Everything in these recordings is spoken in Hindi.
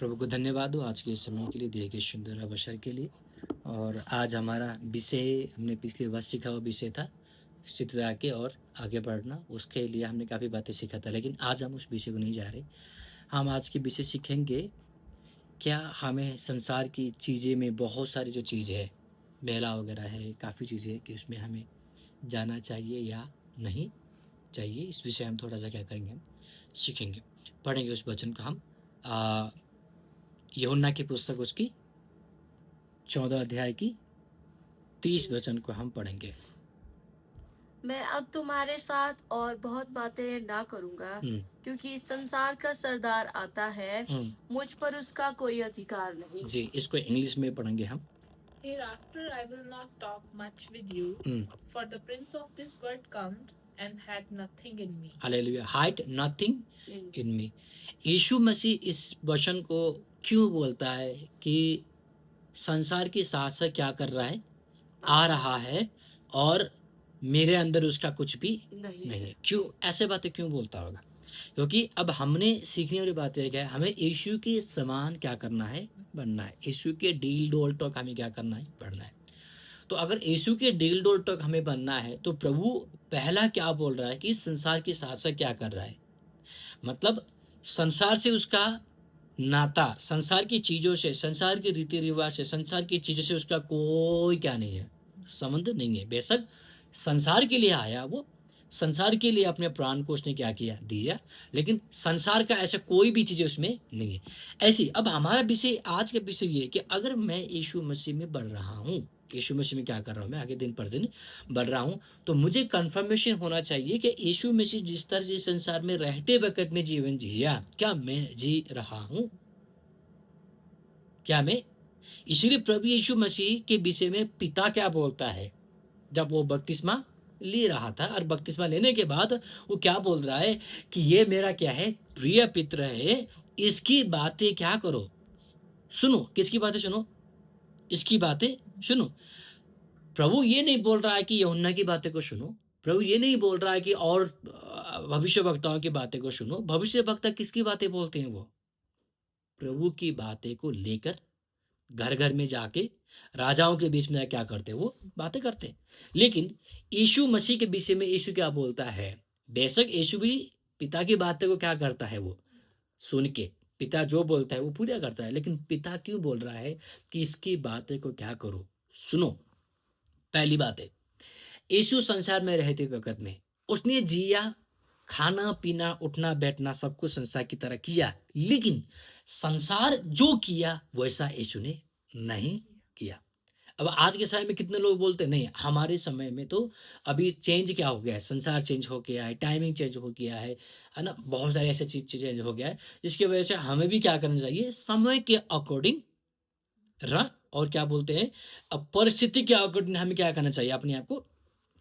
प्रभु को धन्यवाद हो आज के इस समय के लिए, दिए गए सुंदर अवसर के लिए। और आज हमारा विषय, हमने पिछले वर्ष सीखा हुआ विषय था चित्र आके और आगे बढ़ना। उसके लिए हमने काफ़ी बातें सीखा था, लेकिन आज हम उस विषय को नहीं जा रहे। हम आज के विषय सीखेंगे, क्या हमें संसार की चीज़ें में बहुत सारी जो चीज़ है, मेला वगैरह है, काफ़ी चीज़ें कि उसमें हमें जाना चाहिए या नहीं चाहिए। इस विषय हम थोड़ा सा क्या करेंगे, हम सीखेंगे, पढ़ेंगे उस वचन को हम। यूहन्ना की पुस्तक उसकी 14 अध्याय की 30 वचन को हम पढ़ेंगे। मैं अब तुम्हारे साथ और बहुत बातें ना करूंगा, हम्म, क्योंकि संसार का सरदार आता है, हम्म, मुझ पर उसका कोई अधिकार नहीं। जी, इसको इंग्लिश में पढ़ेंगे हम। Hereafter I will not talk much with you, hmm, for the prince of this world comes and had nothing in me. Hallelujah, hide nothing in- in me. यीशु मसीह इस वचन को क्यों बोलता है कि संसार की शासक क्या कर रहा है, आ रहा है और मेरे अंदर उसका कुछ भी नहीं है। क्यों ऐसे बातें क्यों बोलता होगा? क्योंकि अब हमने सीखने वाली बात यह है, हमें यीशु के समान क्या करना है, बनना है। यीशु के डील डोल टॉक हमें क्या करना है, बढ़ना है। तो अगर यीशु के डील डोल टॉक हमें बनना है, तो प्रभु पहला क्या बोल रहा है कि संसार की शासक क्या कर रहा है, मतलब संसार से उसका नाता, संसार की चीजों से, संसार के रीति रिवाज से, संसार की चीजों से उसका कोई क्या नहीं है, संबंध नहीं है। बेशक संसार के लिए आया वो, संसार के लिए अपने प्राण को उसने क्या किया, दिया, लेकिन संसार का ऐसा कोई भी चीज उसमें नहीं है। ऐसी अब हमारा विषय, आज का विषय ये है कि अगर मैं यीशु मसीह में बढ़ रहा हूँ, यीशु मसीह में क्या कर रहा हूँ, मैं आगे दिन पर दिन बढ़ रहा हूँ, तो मुझे कंफर्मेशन होना चाहिए कि यीशु मसीह जिस तरह से संसार में रहते वक्त में जीवन जिया, क्या मैं जी रहा हूँ, क्या मैं। इसीलिए प्रभु यीशु मसीह के विषय में पिता क्या बोलता है, जब वो बपतिस्मा ले रहा था और बपतिस्मा लेने के बाद वो क्या बोल रहा है कि ये मेरा क्या है, प्रिय पुत्र है, इसकी बातें क्या करो, सुनो। किसकी बातें सुनो, इसकी बातें सुनो। प्रभु ये नहीं बोल रहा है कि यूहन्ना की बातें को सुनो, प्रभु ये नहीं बोल रहा है कि और भविष्य वक्ताओं की बातें को सुनो। भविष्य वक्ता किसकी बातें बोलते हैं, वो प्रभु की बातें को लेकर घर घर में जाके राजाओं के बीच में क्या करते हैं, वो बातें करते हैं। लेकिन यीशु मसीह के विषय में यीशु क्या बोलता है, बेशक यीशु भी पिता की बातें को क्या करता है, वो सुन के पिता जो बोलता है वो पूरा करता है। लेकिन पिता क्यों बोल रहा है कि इसकी बातें को क्या करो, सुनो। पहली बात है, यीशु संसार में रहते वक्त में उसने जिया, खाना पीना उठना बैठना सब कुछ संसार की तरह किया, लेकिन संसार जो किया वैसा यीशु ने नहीं किया। अब आज के समय में कितने लोग बोलते हैं, नहीं हमारे समय में तो अभी चेंज क्या हो गया है, संसार चेंज हो गया है, टाइमिंग चेंज हो गया है ना, बहुत सारे ऐसे चीज चेंज हो गया है, जिसकी वजह से हमें भी क्या करना चाहिए, समय के अकॉर्डिंग और क्या बोलते हैं, अब परिस्थिति के अकॉर्डिंग हमें क्या करना चाहिए, अपने आप को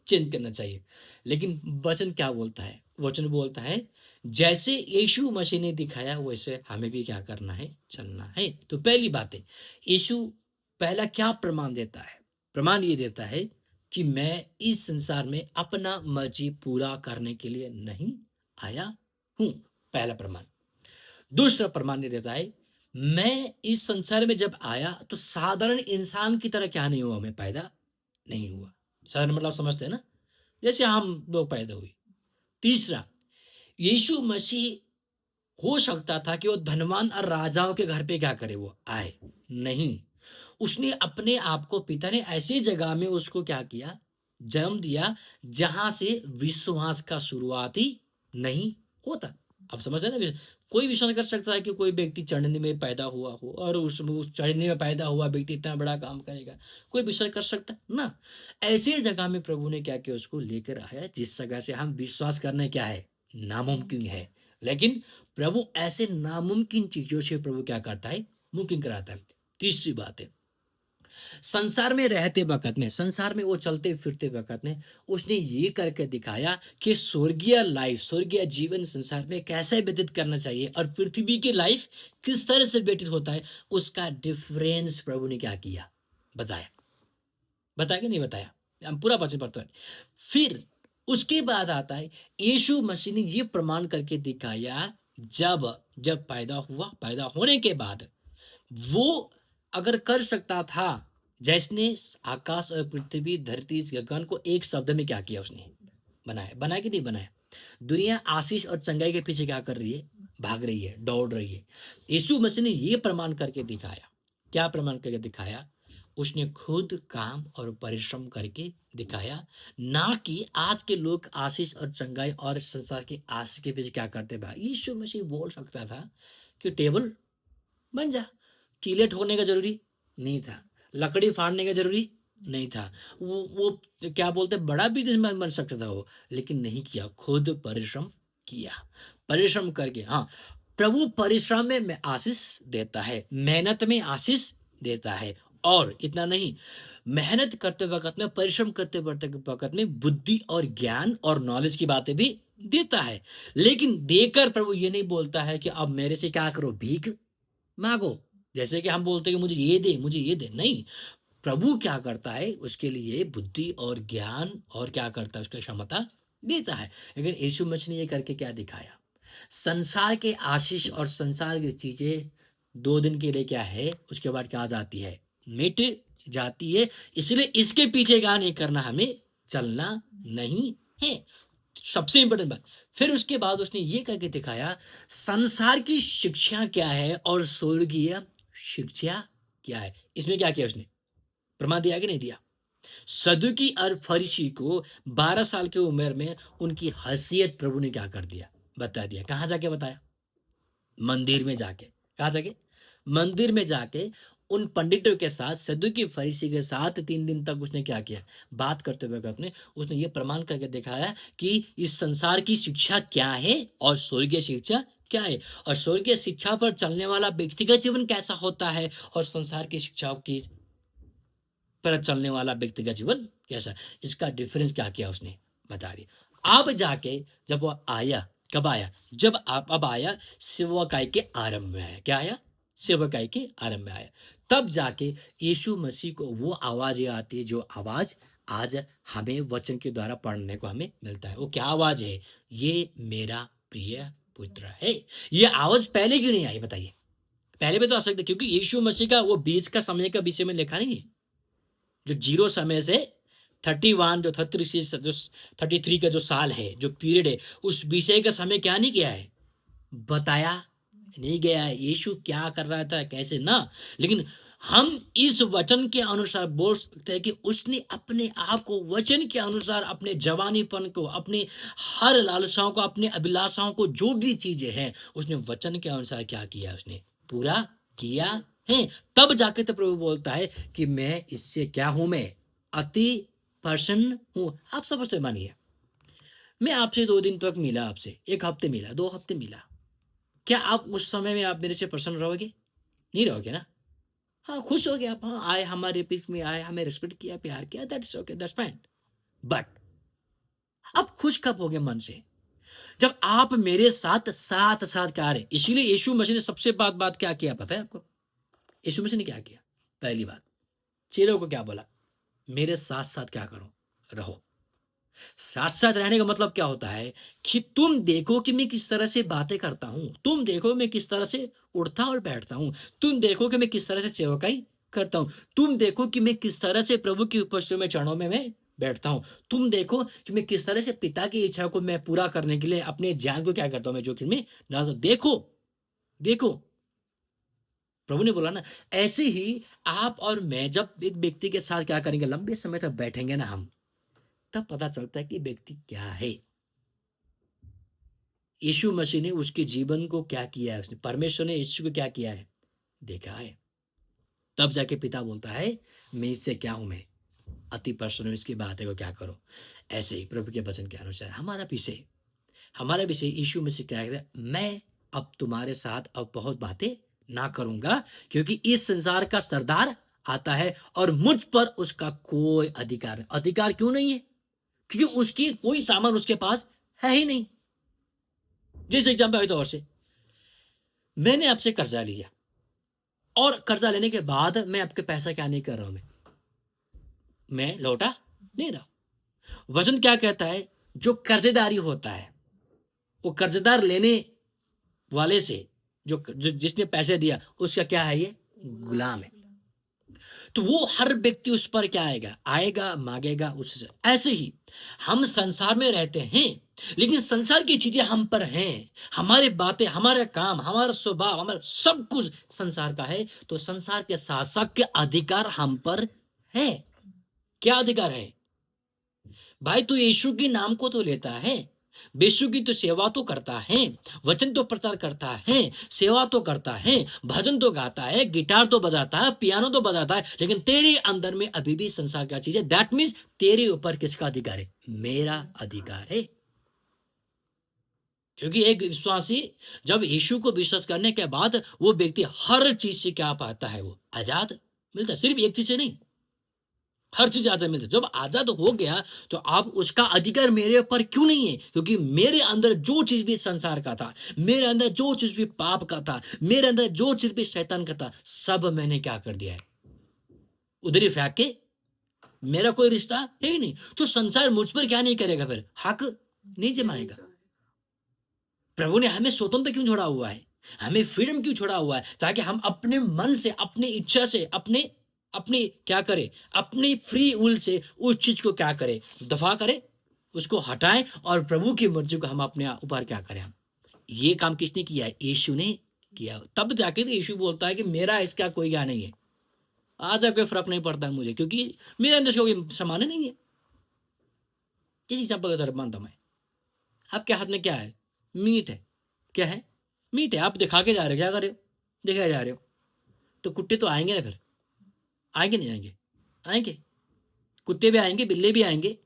चेंज करना चाहिए। लेकिन वचन क्या बोलता है, वचन बोलता है जैसे यीशु मसीह ने दिखाया वैसे हमें भी क्या करना है, चलना है। तो पहली बात है, यीशु पहला क्या प्रमाण देता है, प्रमाण ये देता है कि मैं इस संसार में अपना मर्जी पूरा करने के लिए नहीं आया हूं, पहला प्रमाण। दूसरा प्रमाण ये देता है, मैं इस संसार में जब आया तो साधारण इंसान की तरह क्या नहीं हुआ, मैं पैदा नहीं हुआ। साधारण मतलब समझते हैं ना, जैसे हम लोग पैदा हुए। तीसरा, यीशु मसीह हो सकता था कि वो धनवान और राजाओं के घर पे क्या करे, वो आए, नहीं। उसने अपने आप को, पिता ने ऐसी जगह में उसको क्या किया, जन्म दिया जहां से विश्वास का शुरुआत ही नहीं होता। अब समझ रहे ना, कोई विश्वास कर सकता है कि कोई व्यक्ति चढ़ने में पैदा हुआ हो और उस चढ़ने में पैदा हुआ व्यक्ति इतना बड़ा काम करेगा, कोई विश्वास कर सकता ना। ऐसी जगह में प्रभु ने क्या किया, उसको लेकर आया जिस जगह से हम विश्वास करने क्या है, नामुमकिन है। लेकिन प्रभु ऐसे नामुमकिन चीजों से प्रभु क्या करता है, मुमकिन कराता है। तीसरी बात है, संसार में रहते वक्त में, संसार में वो चलते फिरते वक्त में उसने ये करके दिखाया कि स्वर्गीय लाइफ, स्वर्गीय जीवन संसार में कैसे व्यतीत करना चाहिए और पृथ्वी की लाइफ किस तरह से व्यतीत होता है, उसका डिफरेंस प्रभु ने क्या किया, बताया। बताया कि नहीं बताया, हम पूरा वचन पढ़ते हैं। फिर उसके बाद आता है, यीशु मसीह ने ये प्रमाण करके दिखाया, जब जब पैदा हुआ, पैदा होने के बाद वो अगर कर सकता था, जिसने आकाश और पृथ्वी, धरती, इस गगन को एक शब्द में क्या किया उसने? बनाया। बनाया कि नहीं बनाया? दुनिया आशीष और चंगाई के पीछे क्या कर रही है? भाग रही है, दौड़ रही है। यीशु मसीह ने ये प्रमाण करके दिखाया। क्या प्रमाण करके दिखाया? उसने खुद काम और परिश्रम करके दिखाया, ना कि आज के लोग आशीष और चंगाई और संसार की आशीष के पीछे क्या करते भाई। यीशु मसीह बोल सकता था कि टेबल बन जा, कीले ठोकने का जरूरी नहीं था, लकड़ी फाड़ने का जरूरी नहीं था, वो क्या बोलते बड़ा बिजनेसमैन बन सकता था वो, लेकिन नहीं किया, खुद परिश्रम किया। परिश्रम करके, हाँ, प्रभु परिश्रम में आशीष देता है, मेहनत में आशीष देता है। और इतना नहीं, मेहनत करते वक्त में, परिश्रम करते वक्त में बुद्धि और ज्ञान और नॉलेज की बातें भी देता है। लेकिन देकर प्रभु ये नहीं बोलता है कि अब मेरे से क्या करो, भीख मांगो, जैसे कि हम बोलते हैं कि मुझे ये दे, मुझे ये दे। नहीं, प्रभु क्या करता है, उसके लिए बुद्धि और ज्ञान और क्या करता है, उसका क्षमता देता है। लेकिन यीशु मसीह ने ये करके क्या दिखाया? संसार के आशीष और संसार की चीजें 2 दिन के लिए क्या है, उसके बाद क्या जाती है, मिट जाती है। इसलिए इसके पीछे क्या नहीं करना, हमें चलना नहीं है। सबसे इंपॉर्टेंट बात। फिर उसके बाद उसने ये करके दिखाया, संसार की शिक्षा क्या है और स्वर्गीय शिक्षा क्या है। इसमें क्या किया उसने? प्रमाण दिया कि नहीं दिया? सदुकी और फरीसी को 12 साल की उम्र में उनकी हैसियत प्रभु ने क्या कर दिया, बता दिया। कहाँ जाके बताया? मंदिर में जाके। कहाँ जाके? मंदिर में जाके उन पंडितों के साथ, सदुकी फरीसी के साथ 3 दिन तक उसने क्या किया, बात करते हुए अपने उसने ये प्रमाण करके दिखाया कि इस संसार की शिक्षा क्या है और स्वर्गीय शिक्षा क्या है, और स्वर्गीय शिक्षा पर चलने वाला व्यक्तिगत जीवन कैसा होता है, और संसार की शिक्षा की पर चलने वाला व्यक्तिगत जीवन कैसा। इसका डिफरेंस क्या किया उसने, बता रही। अब जाके जब वो आया, कब आया? जब आप अब आया सेवकाई के आरंभ में आया। क्या आया? सेवकाई के आरंभ में आया। तब जाके यीशु मसीह को वो आवाज आती है, जो आवाज आज हमें वचन के द्वारा पढ़ने को हमें मिलता है। वो क्या आवाज है? ये मेरा प्रिय पुत्र है। ये आवाज पहले क्यों नहीं आई, बताइए? पहले भी तो आ सकते, क्योंकि यीशु मसीह का वो बीच का समय का विषय में लिखा नहीं है, जो 0 समय से 31 जो 33 जो 33 का जो साल है, जो पीरियड है, उस विषय का समय क्या नहीं किया है, बताया नहीं गया है। यीशु क्या कर रहा था, कैसे ना। लेकिन हम इस वचन के अनुसार बोल सकते हैं कि उसने अपने आप को वचन के अनुसार, अपने जवानीपन को, अपने हर लालसाओं को, अपने अभिलाषाओं को, जो भी चीजें हैं, उसने वचन के अनुसार क्या किया, उसने पूरा किया है। तब जाके तो प्रभु बोलता है कि मैं इससे क्या हूं, मैं अति प्रसन्न हूं। आप समझते मानिए, मैं आपसे 2 दिन तक मिला, आपसे 1 हफ्ते मिला, 2 हफ्ते मिला, क्या आप उस समय में आप मेरे से प्रसन्न रहोगे? नहीं रहोगे ना। हाँ, खुश हो गए आप, हाँ, आए हमारे बीच में, आए, हमें रिस्पेक्ट किया, प्यार किया, that's okay, that's fine. But अब खुश कब होगे मन से? जब आप मेरे साथ साथ साथ क्या रहे। इसीलिए यीशु मसीह ने सबसे बात क्या किया, पता है आपको? यीशु मसीह ने क्या किया? पहली बात, चेलों को क्या बोला? मेरे साथ साथ क्या करो, रहो। साथ साथ रहने का मतलब क्या होता है कि तुम देखो कि मैं किस तरह से बातें करता हूं, तुम देखो मैं किस तरह से उठता और बैठता हूं, तुम देखो कि मैं किस तरह से सेवकाई करता हूं, तुम देखो कि मैं किस तरह से प्रभु की उपस्थिति में चरणों में मैं बैठता हूं, तुम देखो कि मैं किस तरह से पिता की इच्छा को मैं पूरा करने के लिए अपने जान को क्या करता हूं, मैं जोखिम में डालता हूं। देखो देखो, प्रभु ने बोला ना। ऐसे ही आप और मैं जब एक व्यक्ति के साथ क्या करेंगे, लंबे समय तक बैठेंगे ना हम, तब पता चलता है कि व्यक्ति क्या है। यीशु मसीह ने उसके जीवन को क्या किया है, उसने, परमेश्वर ने यीशु को क्या किया है, देखा है। तब जाके पिता बोलता है मैं इससे क्या हूं, मैं अति प्रसन्न हूं, इसकी बातें को क्या करो। ऐसे ही प्रभु के वचन के अनुसार हमारा विषय यीशु मसीह क्या कहता है, मैं अब तुम्हारे साथ अब बहुत बातें ना करूंगा, क्योंकि इस संसार का सरदार आता है और मुझ पर उसका कोई अधिकार क्यों नहीं है? क्योंकि उसकी कोई सामान उसके पास है ही नहीं। जैसे एग्जाम्पल तौर से, मैंने आपसे कर्जा लिया और कर्जा लेने के बाद मैं आपके पैसा क्या नहीं कर रहा हूं, मैं लौटा नहीं रहा हूं। वचन क्या कहता है, जो कर्जेदारी होता है वो कर्जदार लेने वाले से जो जिसने पैसे दिया उसका क्या है, ये गुलाम है। तो वो हर व्यक्ति उस पर क्या आएगा मांगेगा उससे। ऐसे ही हम संसार में रहते हैं, लेकिन संसार की चीजें हम पर हैं, हमारे बातें, हमारा काम, हमारा स्वभाव, हमारा सब कुछ संसार का है। तो संसार के शासक के अधिकार हम पर है। क्या अधिकार है भाई? तू यीशु के नाम को तो लेता है, यीशु की तो सेवा तो करता है, वचन तो प्रचार करता है, सेवा तो करता है, भजन तो गाता है, गिटार तो बजाता है, पियानो तो बजाता है, लेकिन तेरे अंदर में अभी भी संसार का चीज है। दैट मीन्स तेरे ऊपर किसका अधिकार है? मेरा अधिकार है। क्योंकि एक विश्वासी जब यीशु को विश्वास करने के बाद वो व्यक्ति हर चीज से क्या पाता है? वो आजाद मिलता है। सिर्फ एक चीज से नहीं, हर चीज आजाद मिलता है। जब आजाद हो गया तो अब उसका अधिकार मेरे ऊपर क्यों नहीं है? क्योंकि मेरे अंदर जो चीज भी संसार का था, मेरे अंदर जो चीज भी पाप का था, मेरे अंदर जो चीज भी शैतान का था, सब मैंने क्या कर दिया है? उधर ही फेंक के। मेरा कोई रिश्ता है ही नहीं। तो संसार मुझ पर क्या नहीं करेगा? फिर हक नहीं जमाएगा। प्रभु ने हमें स्वतंत्र क्यों छोड़ा हुआ है? हमें फ्रीडम क्यों छोड़ा हुआ है? ताकि हम अपने मन से, अपने इच्छा से, अपने क्या करें? अपनी फ्री विल से उस चीज को क्या करें? दफा करें, उसको हटाएं, और प्रभु की मर्जी को हम अपने ऊपर क्या करें? हम ये काम किसने किया है? यीशु ने किया। तब जाके तो यीशु बोलता है कि मेरा इसका कोई क्या नहीं है, आज कोई फर्क नहीं पड़ता मुझे, क्योंकि मेरे अंदर से कोई सामान नहीं है। इस हिसाब पर मानता मैं। आपके हाथ में क्या है? मीट है। क्या है? मीट है। आप दिखा के जा रहे हो, क्या कर रहे हो? दिखा जा रहे हो। तो कुत्ते तो आएंगे ना, फिर आएंगे नहीं आएंगे? आएंगे। कुत्ते भी आएंगे, बिल्ली भी आएंगे।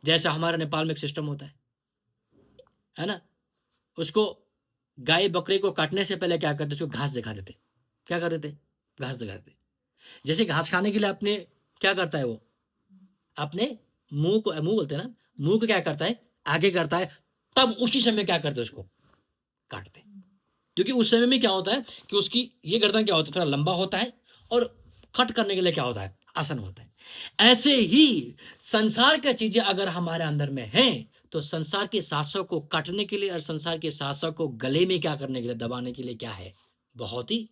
जैसा हमारा नेपाल में एक सिस्टम होता है ना, उसको गाय बकरे को काटने से पहले क्या करते? उसको घास दिखा देते। क्या कर देते? घास दिखा देते। जैसे घास खाने के लिए अपने क्या करता है? वो अपने मुंह बोलते हैं ना, मुंह को क्या करता है? आगे करता है। तब उसी समय क्या करते? उसको काटते। क्योंकि उस समय में क्या होता है कि उसकी ये गर्दन क्या होता है? थोड़ा लंबा होता है, और कट करने के लिए क्या होता है? आसान होता है। ऐसे ही संसार की चीजें अगर हमारे अंदर में हैं, तो संसार के शासक को काटने के लिए और संसार के शासक को गले में क्या करने के लिए, दबाने के लिए क्या है? बहुत ही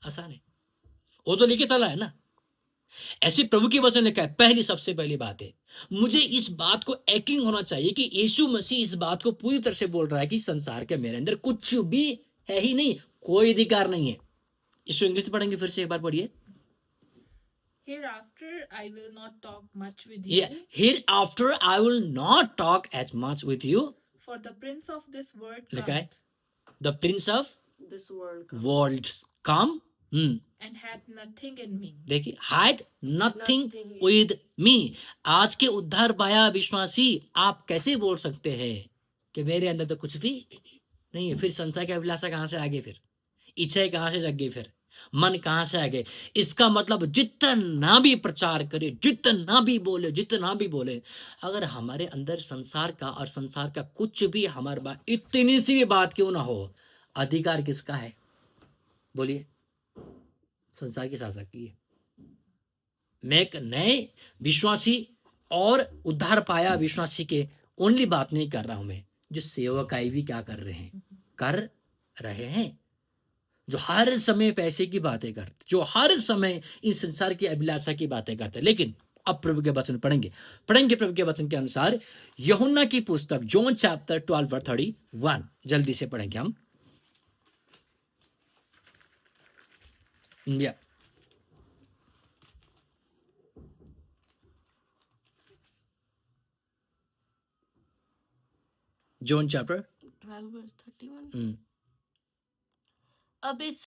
आसान है। वो तो लिखे चला है ना। ऐसी प्रभु की वचन लिखा है। पहली, सबसे पहली बात है, मुझे इस बात को यकीन होना चाहिए कि यीशु मसीह इस बात को पूरी तरह से बोल रहा है कि संसार के मेरे अंदर कुछ भी है ही नहीं, कोई अधिकार नहीं है। इसको इंग्लिश में पढ़ेंगे, फिर से एक बार पढ़िए। Hereafter I will not talk much with you, Hereafter I will not talk as much with you. for the prince of this world लिखा है, cometh the prince of This world worlds come. and hath nothing in me. देखिए, had nothing Nothing. with me. आज के उद्धार पाया विश्वासी, आप कैसे बोल सकते हैं कि मेरे अंदर तो कुछ भी नहीं है? फिर संसार की अभिलाषा कहाँ से आ गई? फिर इच्छाएं कहाँ से जग गई? फिर मन कहाँ से आ गए? इसका मतलब जितना भी प्रचार करे, जितना भी बोले, अगर हमारे अंदर संसार का और संसार का कुछ भी हमारे बात, इतनी सी भी बात क्यों ना हो, अधिकार किसका है? बोलिए। संसार के शासक की है। मैं एक नए विश्वासी और उद्धार पाया विश्वासी के ओनली बात नहीं कर रहा हूं मैं, जो सेवकाई भी क्या कर रहे हैं, जो हर समय पैसे की बातें करते, जो हर समय इस संसार की अभिलाषा की बातें करते। लेकिन अब प्रभु के वचन पढ़ेंगे प्रभु के वचन के अनुसार यूहन्ना की पुस्तक जॉन चैप्टर 12:31 जल्दी से पढ़ेंगे हम। या जॉन चैप्टर 12 verse 31. अब इस